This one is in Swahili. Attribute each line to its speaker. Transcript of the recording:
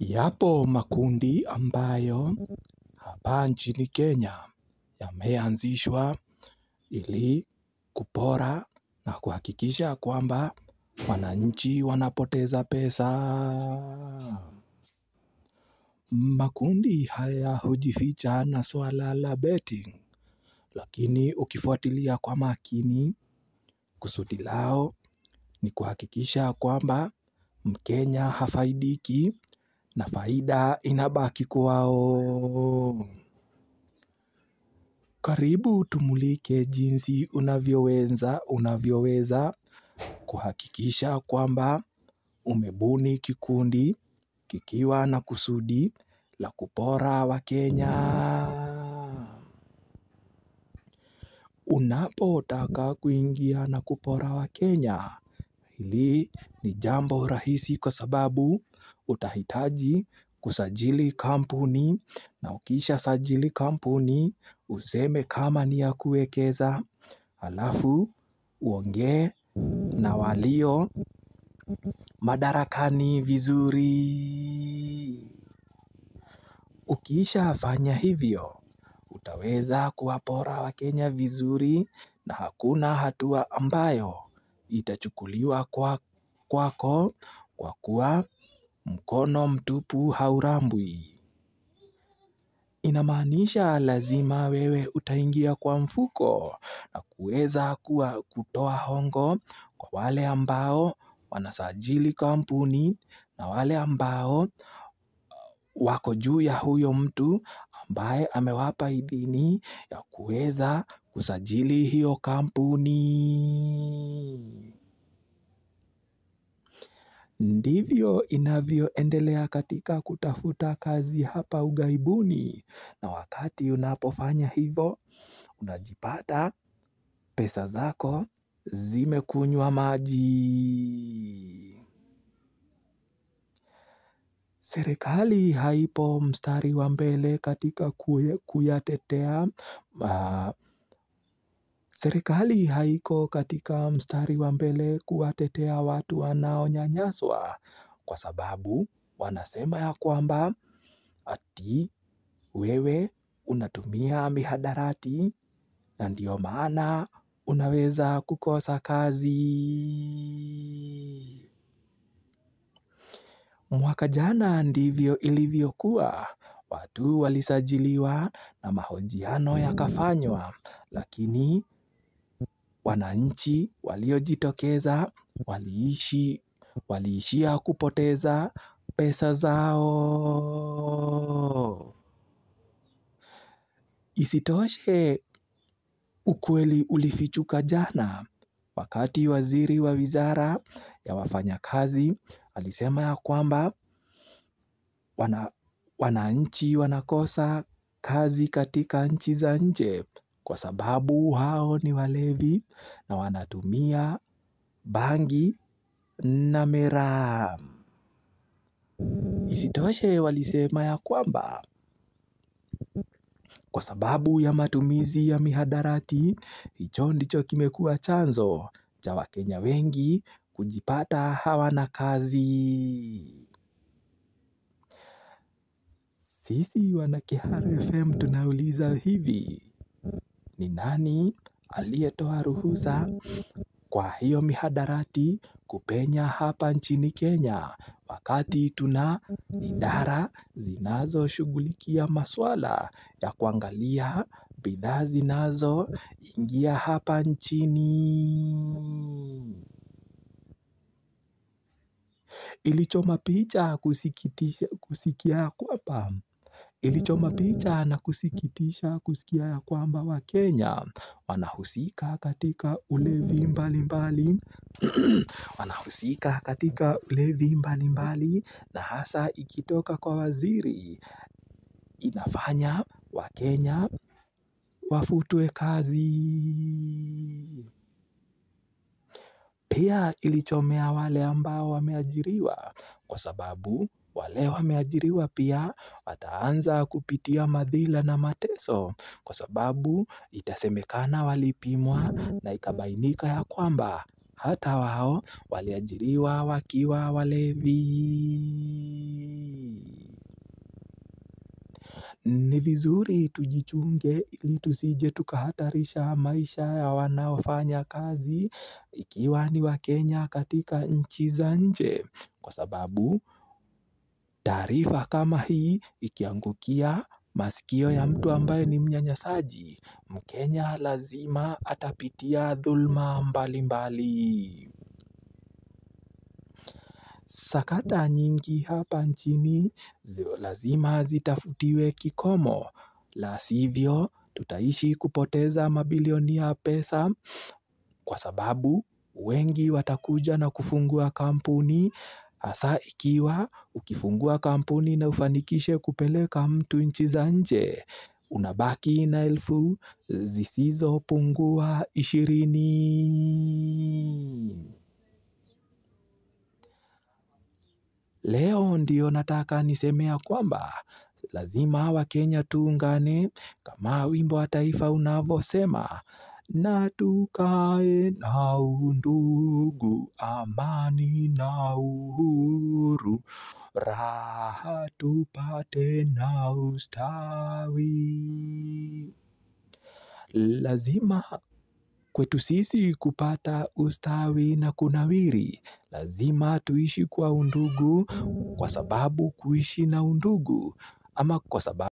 Speaker 1: Yapo makundi ambayo hapa nchini Kenya yameanzishwa ili kupora na kuhakikisha kwamba wananchi wanapoteza pesa. Makundi haya hujificha na swala la betting, lakini ukifuatilia kwa makini, kusudi lao ni kuhakikisha kwamba Mkenya hafaidiki na faida inabaki kwao. Karibu tumulike jinsi unavyoweza kuhakikisha kwamba umebuni kikundi kikiwa na kusudi la kupora Wakenya. Unapotaka kuingia na kupora Wakenya, hili ni jambo rahisi kwa sababu utahitaji kusajili kampuni, na ukisha sajili kampuni useme kama ni ya kuwekeza, halafu uongee na walio madarakani vizuri. Ukisha fanya hivyo, utaweza kuwapora Wakenya vizuri na hakuna hatua ambayo itachukuliwa kwako, kwa kuwa mkono mtupu haurambwi. Inamaanisha lazima wewe utaingia kwa mfuko na kuweza kutoa hongo kwa wale ambao wanasajili kampuni na wale ambao wako juu ya huyo mtu ambaye amewapa idhini ya kuweza kusajili hiyo kampuni. Ndivyo inavyoendelea katika kutafuta kazi hapa ughaibuni, na wakati unapofanya hivyo unajipata pesa zako zimekunywa maji. Serikali haipo mstari wa mbele katika kuyatetea. Serikali haiko katika mstari wa mbele kuwatetea watu wanaonyanyaswa, kwa sababu wanasema ya kwamba ati wewe unatumia mihadarati na ndio maana unaweza kukosa kazi. Mwaka jana ndivyo ilivyokuwa. Watu walisajiliwa na mahojiano yakafanywa, lakini wananchi waliojitokeza waliishia kupoteza pesa zao. Isitoshe, ukweli ulifichuka jana wakati waziri wa wizara ya wafanyakazi alisema ya kwamba wananchi wanakosa kazi katika nchi za nje kwa sababu hao ni walevi na wanatumia bangi na miraa. Isitoshe, walisema ya kwamba kwa sababu ya matumizi ya mihadarati, hicho ndicho kimekuwa chanzo cha Wakenya wengi kujipata hawana kazi. Sisi wana Kihara FM tunauliza hivi: ni nani aliyetoa ruhusa kwa hiyo mihadarati kupenya hapa nchini Kenya, wakati tuna idara zinazoshughulikia maswala ya kuangalia bidhaa zinazoingia hapa nchini? Ilichoma picha na kusikitisha kusikia ya kwamba Wakenya wanahusika katika ulevi mbalimbali. Wanahusika katika ulevi mbalimbali, na hasa ikitoka kwa waziri inafanya Wakenya wafutwe kazi. Pia ilichomea wale ambao wameajiriwa, kwa sababu wale wameajiriwa pia wataanza kupitia madhila na mateso, kwa sababu itasemekana walipimwa na ikabainika ya kwamba hata wao waliajiriwa wakiwa walevi. Ni vizuri tujichunge ili tusije tukahatarisha maisha ya wanaofanya kazi ikiwa ni wakenya katika nchi za nje. Kwa sababu taarifa kama hii ikiangukia masikio ya mtu ambaye ni mnyanyasaji, Mkenya lazima atapitia dhulma mbalimbali. Sakata nyingi hapa nchini lazima zitafutiwe kikomo. La sivyo tutaishi kupoteza mabilioni ya pesa, kwa sababu wengi watakuja na kufungua kampuni. Hasa ikiwa ukifungua kampuni na ufanikishe kupeleka mtu nchi za nje, unabaki na elfu zisizopungua 20. Leo ndio nataka niseme ya kwamba lazima Wakenya tuungane kama wimbo wa taifa unavyosema, na tukae na undugu, amani na uhuru, raha tupate na ustawi. Lazima kwetu sisi kupata ustawi na kunawiri, lazima tuishi kwa undugu, kwa sababu kuishi na undugu ama kwa sababu